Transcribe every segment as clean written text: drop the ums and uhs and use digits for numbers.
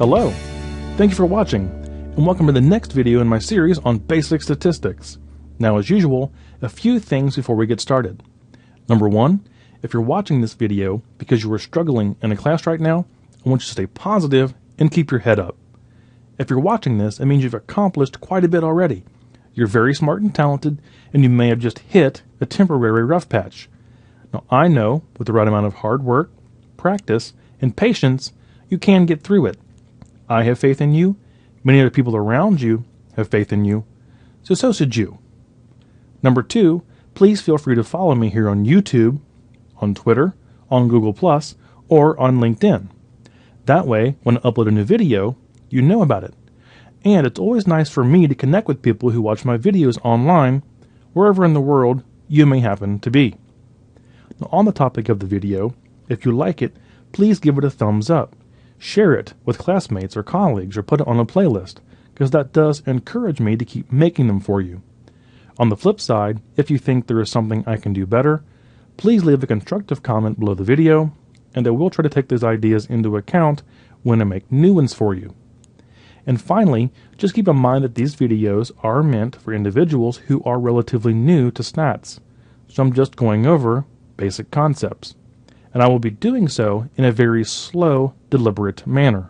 Hello, thank you for watching, and welcome to the next video in my series on basic statistics. Now, as usual, a few things before we get started. Number one, if you're watching this video because you are struggling in a class right now, I want you to stay positive and keep your head up. If you're watching this, it means you've accomplished quite a bit already. You're very smart and talented, and you may have just hit a temporary rough patch. Now, I know with the right amount of hard work, practice, and patience, you can get through it. I have faith in you. Many other people around you have faith in you. So should you. Number two, please feel free to follow me here on YouTube, on Twitter, on Google+, or on LinkedIn. That way, when I upload a new video, you know about it. And it's always nice for me to connect with people who watch my videos online, wherever in the world you may happen to be. Now, on the topic of the video, if you like it, please give it a thumbs up. Share it with classmates or colleagues or put it on a playlist, because that does encourage me to keep making them for you. On the flip side, if you think there is something I can do better, please leave a constructive comment below the video, and I will try to take those ideas into account when I make new ones for you. And finally, just keep in mind that these videos are meant for individuals who are relatively new to stats. So I'm just going over basic concepts. And I will be doing so in a very slow, deliberate manner.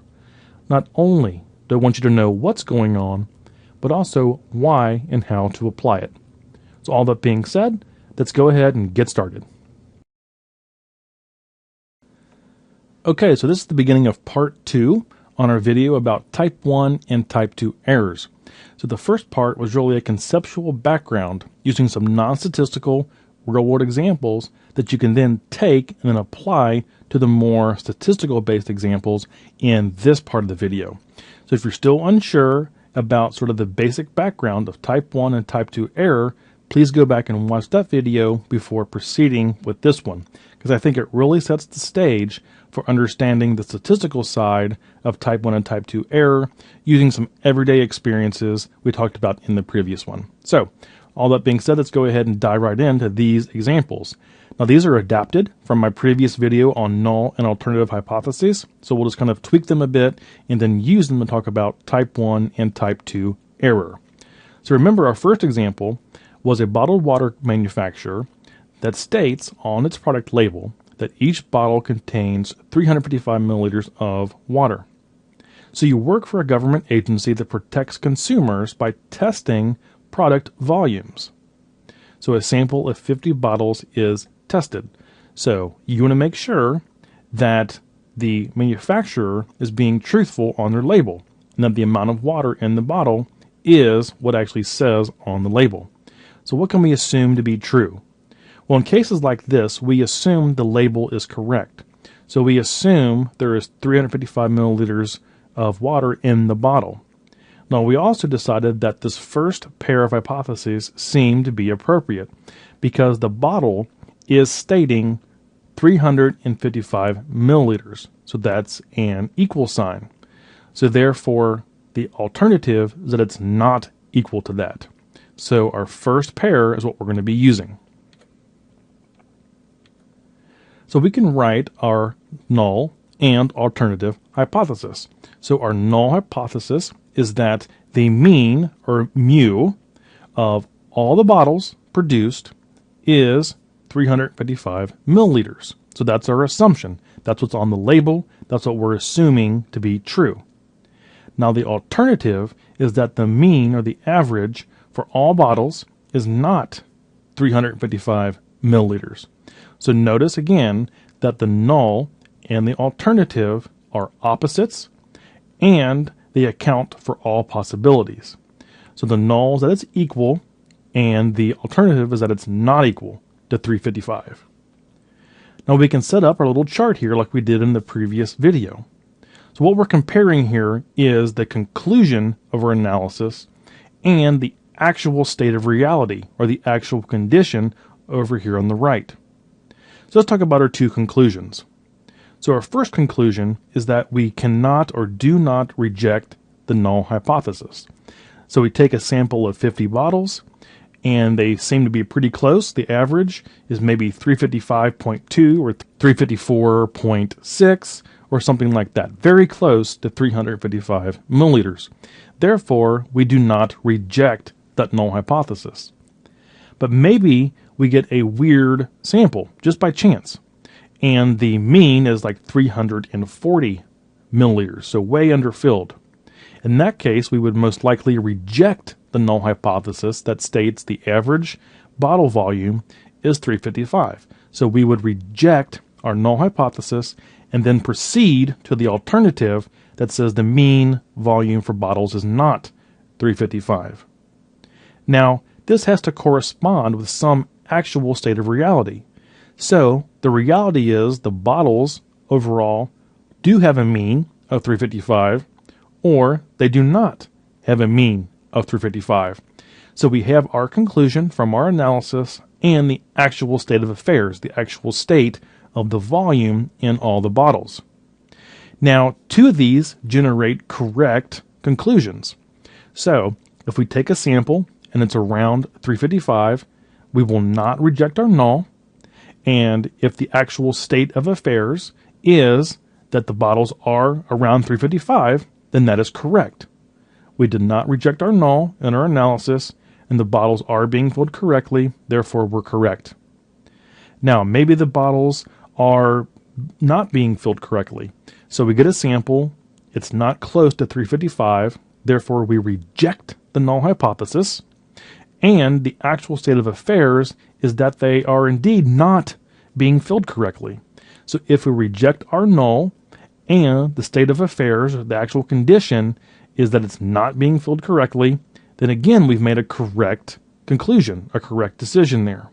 Not only do I want you to know what's going on, but also why and how to apply it. So all that being said, let's go ahead and get started. Okay, so this is the beginning of part 2 on our video about type 1 and type 2 errors. So the first part was really a conceptual background using some non-statistical real-world examples that you can then take and then apply to the more statistical-based examples in this part of the video. So if you're still unsure about sort of the basic background of type 1 and type 2 error, please go back and watch that video before proceeding with this one, because I think it really sets the stage for understanding the statistical side of type 1 and type 2 error using some everyday experiences we talked about in the previous one. So, all that being said, let's go ahead and dive right into these examples. Now, these are adapted from my previous video on null and alternative hypotheses, so we'll just kind of tweak them a bit and then use them to talk about type 1 and type 2 error. So remember, our first example was a bottled water manufacturer that states on its product label that each bottle contains 355 milliliters of water. So you work for a government agency that protects consumers by testing product volumes. So a sample of 50 bottles is tested. So you want to make sure that the manufacturer is being truthful on their label and that the amount of water in the bottle is what actually says on the label. So what can we assume to be true? Well, in cases like this, we assume the label is correct. So we assume there is 355 milliliters of water in the bottle. Now, we also decided that this first pair of hypotheses seemed to be appropriate because the bottle is stating 355 milliliters. So that's an equal sign. So therefore, the alternative is that it's not equal to that. So our first pair is what we're going to be using. So we can write our null and alternative hypothesis. So our null hypothesis is that the mean, or mu, of all the bottles produced is 355 milliliters. So that's our assumption. That's what's on the label. That's what we're assuming to be true. Now the alternative is that the mean, or the average, for all bottles is not 355 milliliters. So notice again that the null and the alternative are opposites, and they account for all possibilities. So the null is that it's equal, and the alternative is that it's not equal to 355. Now we can set up our little chart here like we did in the previous video. So what we're comparing here is the conclusion of our analysis and the actual state of reality, or the actual condition over here on the right. So let's talk about our two conclusions. So our first conclusion is that we cannot or do not reject the null hypothesis. So we take a sample of 50 bottles, and they seem to be pretty close. The average is maybe 355.2 or 354.6 or something like that. Very close to 355 milliliters. Therefore, we do not reject that null hypothesis. But maybe we get a weird sample just by chance, and the mean is like 340 milliliters, so way underfilled. In that case, we would most likely reject the null hypothesis that states the average bottle volume is 355. So we would reject our null hypothesis and then proceed to the alternative that says the mean volume for bottles is not 355. Now, this has to correspond with some actual state of reality. So the reality is the bottles overall do have a mean of 355, or they do not have a mean of 355. So we have our conclusion from our analysis and the actual state of affairs, the actual state of the volume in all the bottles. Now, two of these generate correct conclusions. So if we take a sample and it's around 355, we will not reject our null. And if the actual state of affairs is that the bottles are around 355, then that is correct. We did not reject our null in our analysis, and the bottles are being filled correctly, therefore we're correct. Now, maybe the bottles are not being filled correctly. So we get a sample, it's not close to 355, therefore we reject the null hypothesis, and the actual state of affairs is that they are indeed not being filled correctly. So if we reject our null and the state of affairs, or the actual condition, is that it's not being filled correctly, then again we've made a correct conclusion, a correct decision there.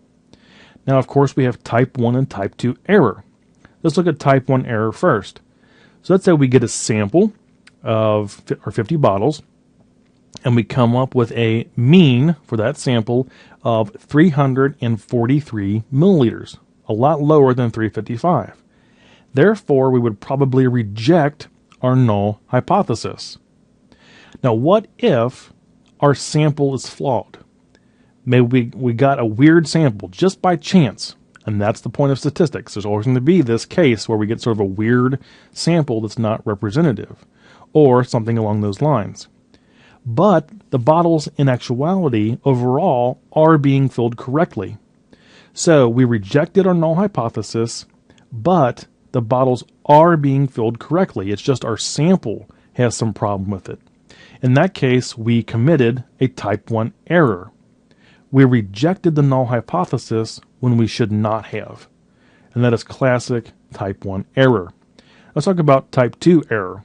Now, of course, we have type 1 and type 2 error. Let's look at type 1 error first. So let's say we get a sample of 50 bottles, and we come up with a mean for that sample of 343 milliliters, a lot lower than 355. Therefore, we would probably reject our null hypothesis. Now, what if our sample is flawed? Maybe we got a weird sample just by chance, and that's the point of statistics. There's always going to be this case where we get sort of a weird sample that's not representative, or something along those lines. But the bottles, in actuality, overall, are being filled correctly. So we rejected our null hypothesis, but the bottles are being filled correctly. It's just our sample has some problem with it. In that case, we committed a type 1 error. We rejected the null hypothesis when we should not have. And that is classic type 1 error. Let's talk about type 2 error.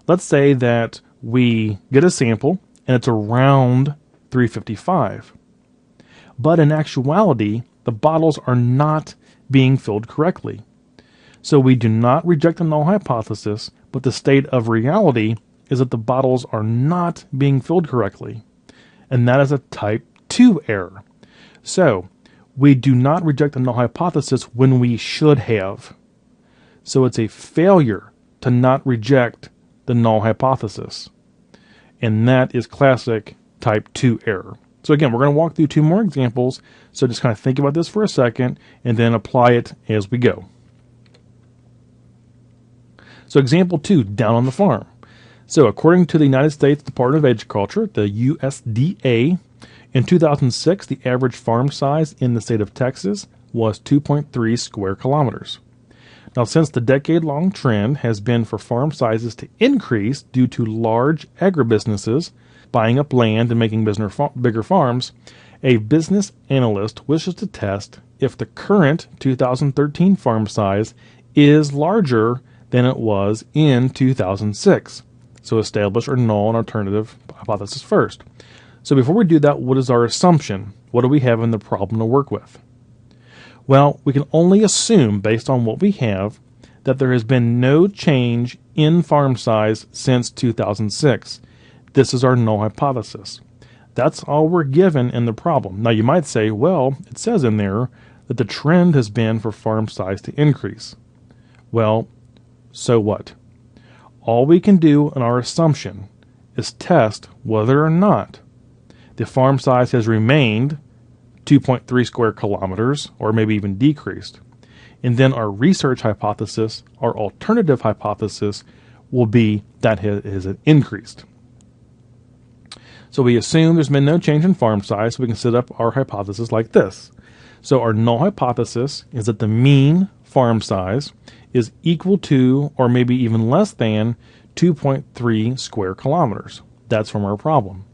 Let's say that we get a sample and it's around 355. But in actuality, the bottles are not being filled correctly. So we do not reject the null hypothesis, but the state of reality is that the bottles are not being filled correctly. And that is a type 2 error. So we do not reject the null hypothesis when we should have. So it's a failure to not reject the null hypothesis. And that is classic type 2 error. So again, we're going to walk through two more examples. So just kind of think about this for a second and then apply it as we go. So example 2, down on the farm. So according to the United States Department of Agriculture, the USDA, in 2006, the average farm size in the state of Texas was 2.3 square kilometers. Now, since the decade-long trend has been for farm sizes to increase due to large agribusinesses buying up land and making bigger farms, a business analyst wishes to test if the current 2013 farm size is larger than it was in 2006. So establish or null an alternative hypothesis first. So before we do that, what is our assumption? What do we have in the problem to work with? Well, we can only assume, based on what we have, that there has been no change in farm size since 2006. This is our null hypothesis. That's all we're given in the problem. Now, you might say, well, it says in there that the trend has been for farm size to increase. Well, so what? All we can do in our assumption is test whether or not the farm size has remained 2.3 square kilometers, or maybe even decreased. And then our research hypothesis, our alternative hypothesis, will be that it has increased. So we assume there's been no change in farm size, so we can set up our hypothesis like this. So our null hypothesis is that the mean farm size is equal to, or maybe even less than, 2.3 square kilometers. That's from our problem.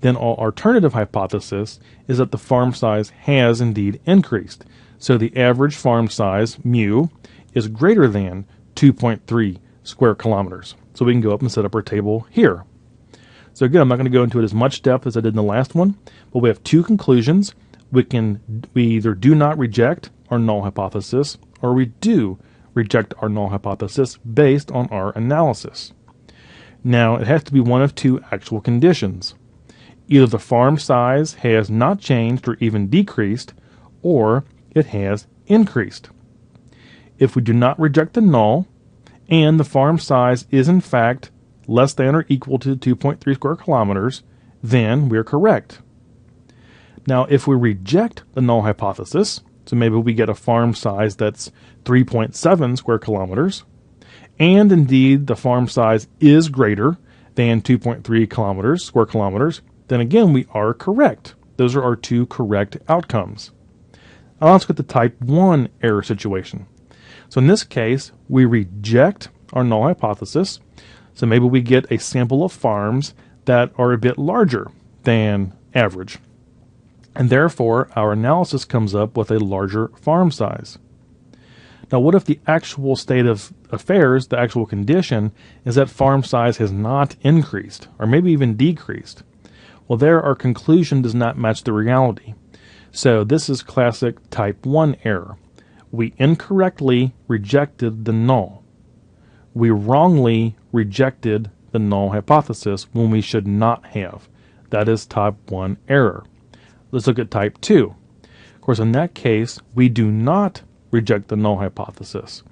Then our alternative hypothesis is that the farm size has indeed increased. So the average farm size, mu, is greater than 2.3 square kilometers. So we can go up and set up our table here. So again, I'm not going to go into it as much depth as I did in the last one, but we have two conclusions. We either do not reject our null hypothesis, or we do reject our null hypothesis based on our analysis. Now, it has to be one of two actual conditions. Either the farm size has not changed or even decreased, or it has increased. If we do not reject the null, and the farm size is in fact less than or equal to 2.3 square kilometers, then we're correct. Now, if we reject the null hypothesis, so maybe we get a farm size that's 3.7 square kilometers, and indeed the farm size is greater than 2.3 square kilometers, then again we are correct. Those are our two correct outcomes. Now let's get the type 1 error situation. So in this case, we reject our null hypothesis, so maybe we get a sample of farms that are a bit larger than average. And therefore, our analysis comes up with a larger farm size. Now, what if the actual state of affairs, the actual condition, is that farm size has not increased, or maybe even decreased? Well, there our conclusion does not match the reality. So this is classic type 1 error. We incorrectly rejected the null. We wrongly rejected the null hypothesis when we should not have. That is type 1 error. Let's look at type 2. Of course, in that case, we do not reject the null hypothesis.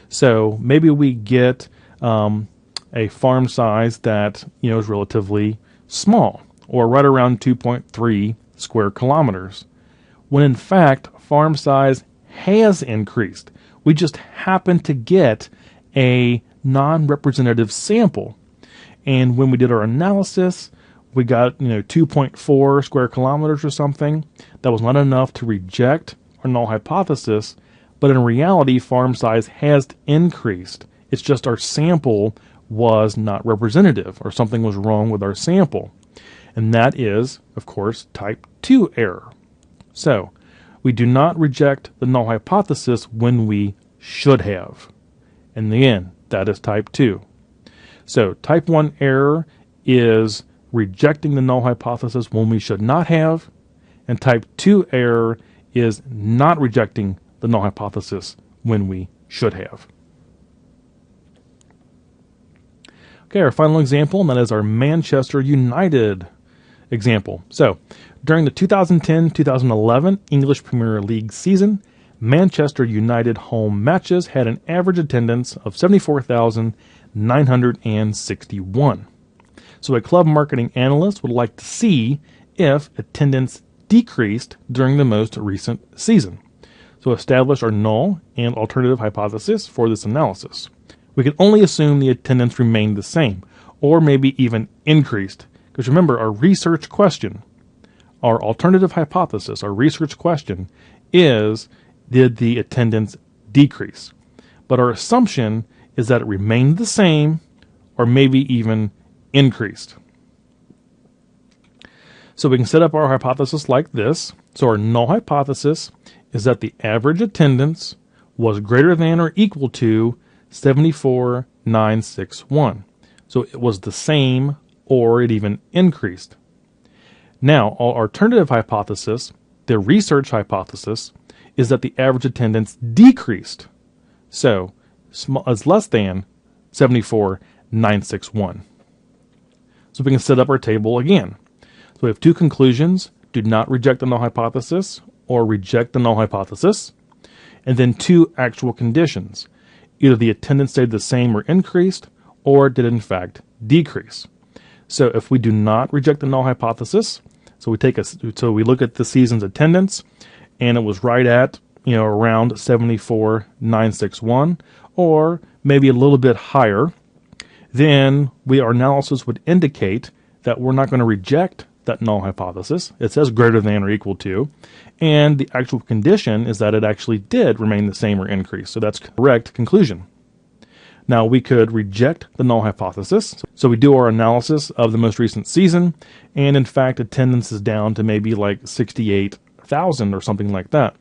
So maybe we get a farm size that is relatively small, or right around 2.3 square kilometers, when in fact farm size has increased. We just happen to get a non-representative sample, and when we did our analysis, we got 2.4 square kilometers or something. That was not enough to reject our null hypothesis, but in reality farm size has increased. It's just our sample was not representative, or something was wrong with our sample. And that is, of course, type 2 error. So, we do not reject the null hypothesis when we should have. And again, that is type 2. So, type 1 error is rejecting the null hypothesis when we should not have, and type 2 error is not rejecting the null hypothesis when we should have. Okay, our final example, and that is our Manchester United example. So, during the 2010-2011 English Premier League season, Manchester United home matches had an average attendance of 74,961. So a club marketing analyst would like to see if attendance decreased during the most recent season. So establish our null and alternative hypothesis for this analysis. We can only assume the attendance remained the same, or maybe even increased. Because remember, our research question, our alternative hypothesis, our research question is, did the attendance decrease? But our assumption is that it remained the same, or maybe even increased. So we can set up our hypothesis like this. So our null hypothesis is that the average attendance was greater than or equal to 74,961. So it was the same, or it even increased. Now, our alternative hypothesis, the research hypothesis, is that the average attendance decreased. So is less than 74,961. So we can set up our table again. So we have two conclusions: do not reject the null hypothesis, or reject the null hypothesis, and then two actual conditions. Either the attendance stayed the same or increased, or did in fact decrease. So if we do not reject the null hypothesis, So we look at the season's attendance, and it was right at, around 74,961, or maybe a little bit higher. Then our analysis would indicate that we're not going to reject that null hypothesis. It says greater than or equal to, and the actual condition is that it actually did remain the same or increase. So that's correct conclusion. Now we could reject the null hypothesis. So we do our analysis of the most recent season, and in fact attendance is down to maybe like 68,000 or something like that.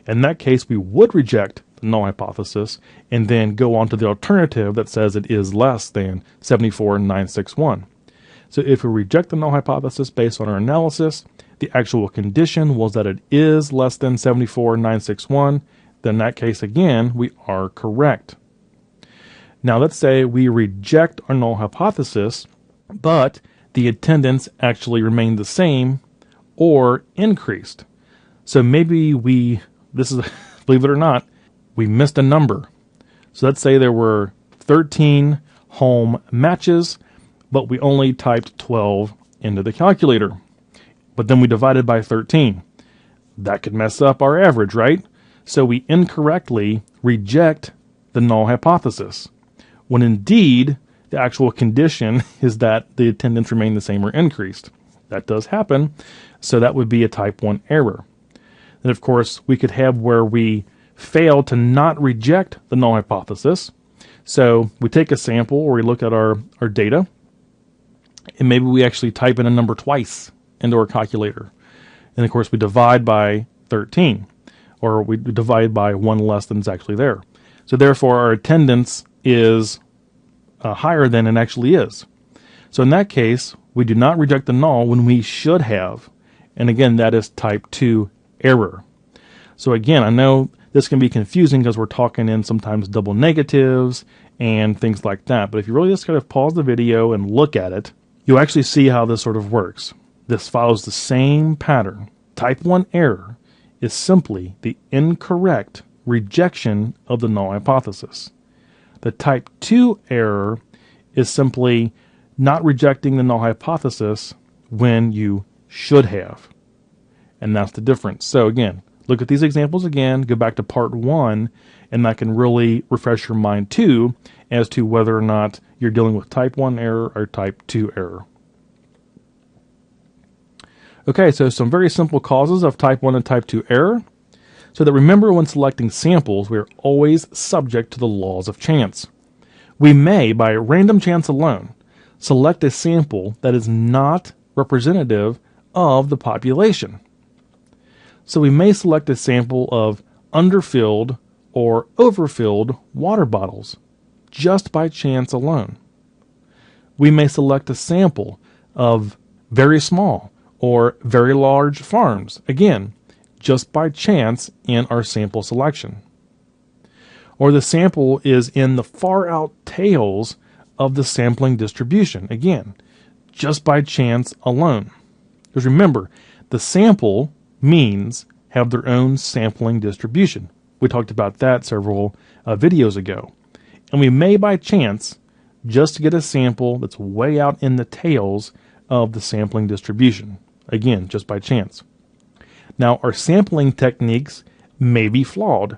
In that case, we would reject the null hypothesis and then go on to the alternative that says it is less than 74,961. So if we reject the null hypothesis based on our analysis, the actual condition was that it is less than 74,961, then in that case, again, we are correct. Now let's say we reject our null hypothesis, but the attendance actually remained the same or increased. So maybe believe it or not, we missed a number. So let's say there were 13 home matches, but we only typed 12 into the calculator. But then we divided by 13. That could mess up our average, right? So we incorrectly reject the null hypothesis, when indeed the actual condition is that the attendance remained the same or increased. That does happen, so that would be a type 1 error. And of course, we could have where we fail to not reject the null hypothesis. So we take a sample or we look at our data, and maybe we actually type in a number twice into our calculator. And of course, we divide by 13, or we divide by one less than is actually there. So therefore, our attendance is higher than it actually is. So in that case, we do not reject the null when we should have. And again, that is type 2 error. So again, I know this can be confusing because we're talking in sometimes double negatives and things like that. But if you really just kind of pause the video and look at it, you'll actually see how this sort of works. This follows the same pattern. Type 1 error is simply the incorrect rejection of the null hypothesis. The type 2 error is simply not rejecting the null hypothesis when you should have. And that's the difference. So again, look at these examples again, go back to part 1, and that can really refresh your mind too as to whether or not you're dealing with type 1 error or type 2 error. Okay, so some very simple causes of type 1 and type 2 error. So that remember, when selecting samples, we are always subject to the laws of chance. We may, by random chance alone, select a sample that is not representative of the population. So we may select a sample of underfilled or overfilled water bottles just by chance alone. We may select a sample of very small or very large farms, again, just by chance in our sample selection. Or the sample is in the far out tails of the sampling distribution, again, just by chance alone. Because remember, the sample means have their own sampling distribution. We talked about that several videos ago. And we may by chance just get a sample that's way out in the tails of the sampling distribution. Again, just by chance. Now, our sampling techniques may be flawed.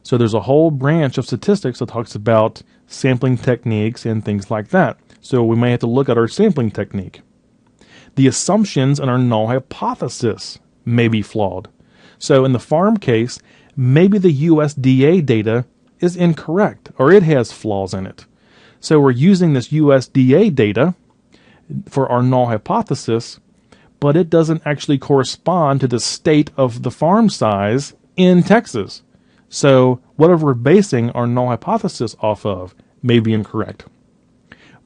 So there's a whole branch of statistics that talks about sampling techniques and things like that. So we may have to look at our sampling technique. The assumptions in our null hypothesis may be flawed. So in the farm case, maybe the USDA data is incorrect, or it has flaws in it. So we're using this USDA data for our null hypothesis, but it doesn't actually correspond to the state of the farm size in Texas. So whatever we're basing our null hypothesis off of may be incorrect.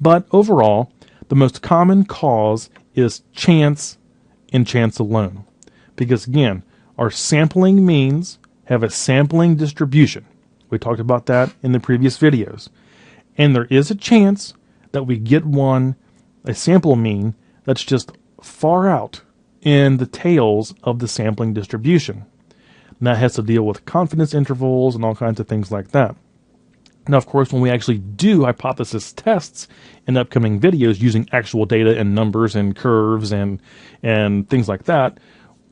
But overall, the most common cause is chance and chance alone. Because again, our sampling means have a sampling distribution. We talked about that in the previous videos. And there is a chance that we get a sample mean that's just far out in the tails of the sampling distribution. And that has to deal with confidence intervals and all kinds of things like that. Now, of course, when we actually do hypothesis tests in upcoming videos using actual data and numbers and curves and things like that,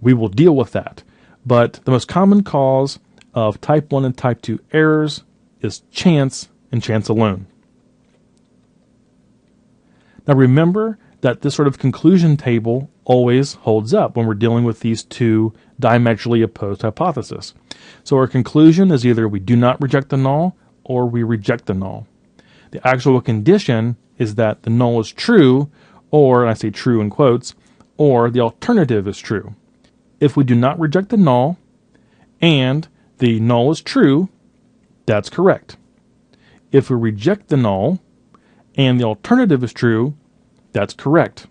we will deal with that. But the most common cause of type 1 and type 2 errors is chance and chance alone. Now remember that this sort of conclusion table always holds up when we're dealing with these two diametrically opposed hypotheses. So our conclusion is either we do not reject the null or we reject the null. The actual condition is that the null is true, or, and I say true in quotes, or the alternative is true. If we do not reject the null and the null is true, that's correct. If we reject the null and the alternative is true, that's correct.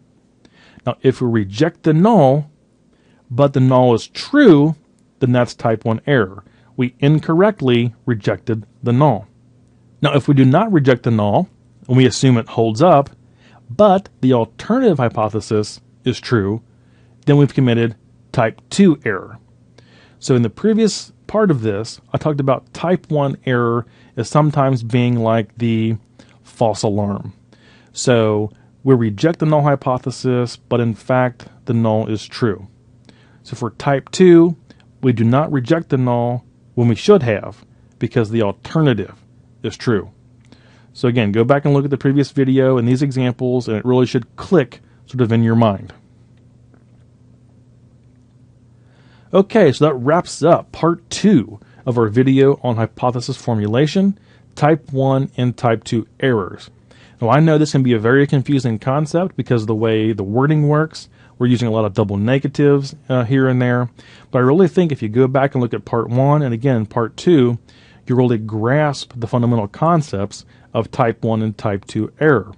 Now, if we reject the null, but the null is true, then that's type 1 error. We incorrectly rejected the null. Now, if we do not reject the null, and we assume it holds up, but the alternative hypothesis is true, then we've committed type 2 error. So in the previous part of this, I talked about type 1 error as sometimes being like the false alarm. So we reject the null hypothesis, but in fact, the null is true. So for type 2, we do not reject the null when we should have, because the alternative is true. So again, go back and look at the previous video and these examples, and it really should click sort of in your mind. Okay, so that wraps up part 2 of our video on hypothesis formulation, type 1 and type 2 errors. Now I know this can be a very confusing concept because of the way the wording works. We're using a lot of double negatives here and there. But I really think if you go back and look at part 1 and again part 2, you really grasp the fundamental concepts of type 1 and type 2 error.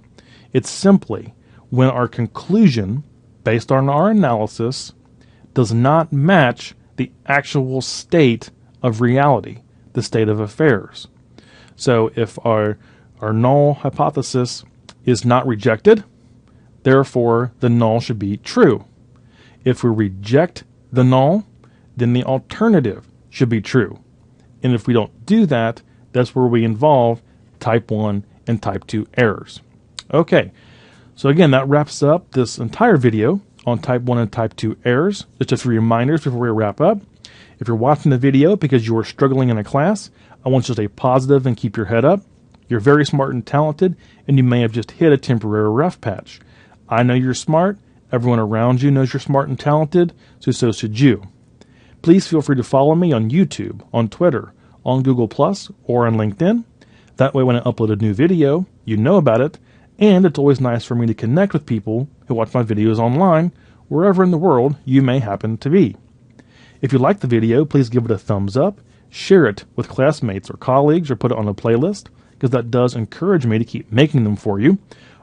It's simply when our conclusion, based on our analysis, does not match the actual state of reality, the state of affairs. So if our null hypothesis is not rejected, therefore the null should be true. If we reject the null, then the alternative should be true. And if we don't do that, that's where we involve type 1 and type 2 errors. Okay, so again, that wraps up this entire video on type 1 and type 2 errors. Just a few reminders before we wrap up. If you're watching the video because you are struggling in a class, I want you to stay positive and keep your head up. You're very smart and talented, and you may have just hit a temporary rough patch. I know you're smart. Everyone around you knows you're smart and talented, so should you. Please feel free to follow me on YouTube, on Twitter, on Google+, or on LinkedIn. That way when I upload a new video, you know about it, and it's always nice for me to connect with people who watch my videos online, wherever in the world you may happen to be. If you like the video, please give it a thumbs up, share it with classmates or colleagues, or put it on a playlist, because that does encourage me to keep making them for you.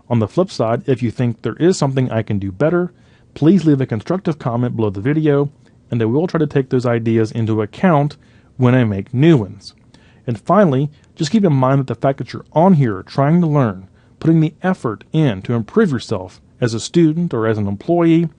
On the flip side, if you think there is something I can do better, please leave a constructive comment below the video, and I will try to take those ideas into account when I make new ones. And finally, just keep in mind that the fact that you're on here trying to learn, putting the effort in to improve yourself as a student or as an employee,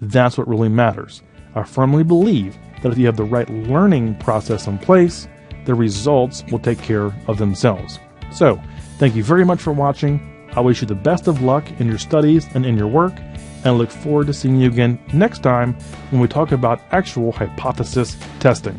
that's what really matters. I firmly believe that if you have the right learning process in place, the results will take care of themselves. So, thank you very much for watching. I wish you the best of luck in your studies and in your work, and I look forward to seeing you again next time when we talk about actual hypothesis testing.